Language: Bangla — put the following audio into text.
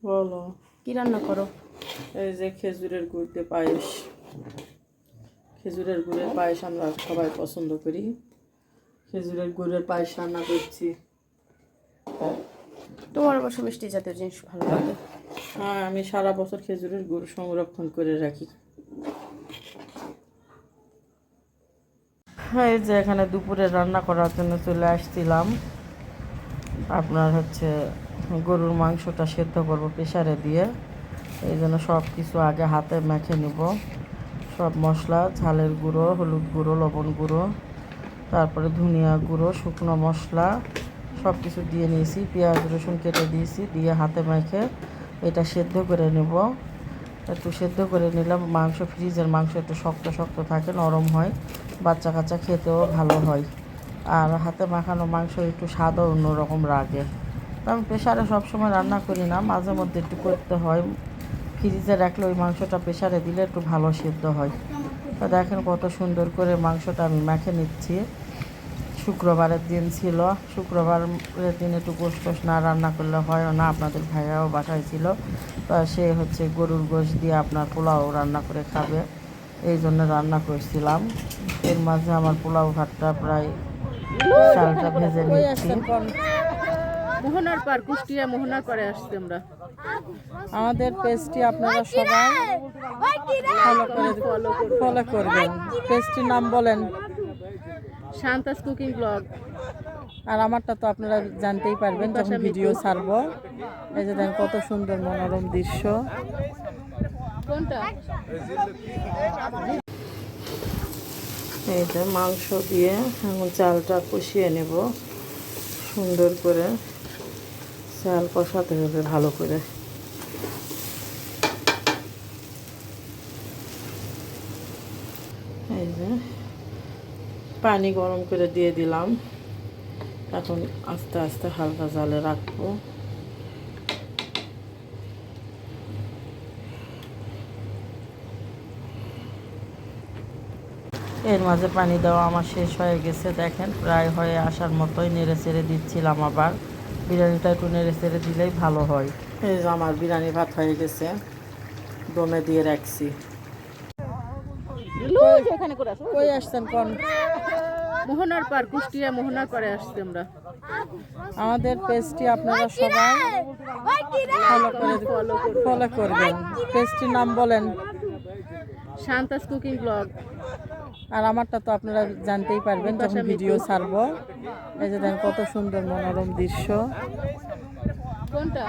বলো, কি রান্না করো? এই যে খেজুরের গুড় দিয়ে পায়েস। খেজুরের গুড়ের পায়েস আমরা সবাই পছন্দ করি। খেজুরের গুড়ের পায়েস রান্না করছি। তোমার অবশ্য মিষ্টি জাতীয় জিনিস ভালো লাগে। হ্যাঁ, আমি সারা বছর খেজুরের গুড় সংরক্ষণ করে রাখি। হ্যাঁ, এই যে এখানে দুপুরে রান্না করার জন্য চলে আসছিলাম। আপনার হচ্ছে গরুর মাংসটা সেদ্ধ করব প্রেসারে দিয়ে। এই জন্য সব কিছু আগে হাতে মেখে নিব। সব মশলা, ঝালের গুঁড়ো, হলুদ গুঁড়ো, লবণ গুঁড়ো, তারপরে ধনিয়া গুঁড়ো, শুকনো মশলা সব কিছু দিয়ে নিয়েছি। পেঁয়াজ রসুন কেটে দিয়েছি, দিয়ে হাতে মেখে এটা সেদ্ধ করে নেব। একটু সেদ্ধ করে নিলাম। মাংস, ফ্রিজের মাংস একটু শক্ত শক্ত থাকে, নরম হয়, বাচ্চা কাচ্চা খেতেও ভালো হয়। আর হাতে মাখানো মাংস একটু স্বাদও অন্যরকম লাগে। আমি প্রেশারে সবসময় রান্না করি না, মাঝে মধ্যে একটু করতে হয়। ফ্রিজে রাখলে ওই মাংসটা প্রেশারে দিলে একটু ভালো সেদ্ধ হয়। তো দেখেন কত সুন্দর করে মাংসটা আমি মেখে নিচ্ছি। শুক্রবারের দিন ছিল, শুক্রবারের দিন একটু গোশ না রান্না করলে হয় না। আপনাদের ভাইয়াও বাসায় ছিল, তা সে হচ্ছে গরুর গোশ দিয়ে আপনার পোলাও রান্না করে খাবে, এই জন্য রান্না করছিলাম। এর মাঝে আমার পোলাও ভাতটা প্রায় চালটা ভেজে নিচ্ছি। মোহনার পার, কুষ্টিয়া মোহনার পারে আসছি আমরা। আমাদের পেজটি আপনারা সবাই ফলো করবেন। পেজটির নাম বলেন? Shanta's cooking blog. আর আমারটা তো আপনারা জানতেই পারবেন যখন ভিডিও ছাড়বো। এই যে দেখেন কত সুন্দর মনোরম দৃশ্য। কোনটা? এই যে মাংস দিয়ে এখন চালটা কষিয়ে নেব সুন্দর করে। চাল কষাতে হবে ভালো করে। এই যে পানি গরম করে দিয়ে দিলাম। এখন আস্তে আস্তে হালকা জালে রাখবো। এর মাঝে পানি দেওয়া আমার শেষ হয়ে গেছে। দেখেন প্রায় হয়ে আসার মতোই, নেড়ে চেড়ে দিচ্ছিলাম। আবার বিরিয়ানিটা একটু নেড়ে চেড়ে দিলেই ভালো হয়। এই যে আমার বিরিয়ানি ভাত হয়ে গেছে, দমে দিয়ে রাখছি। কই আসছেন কোন? মোহনার পার, কুষ্টিয়া মোহনার পারে আসছি আমরা। আমাদের পেজটি আপনারা সবাই ফলো করবেন। পেজটির নাম বলেন? Shanta's cooking blog. আর আমারটা তো আপনারা জানতেই পারবেন যখন ভিডিও ছাড়বো। এই যে দেখেন কত সুন্দর মনোরম দৃশ্য। কোনটা?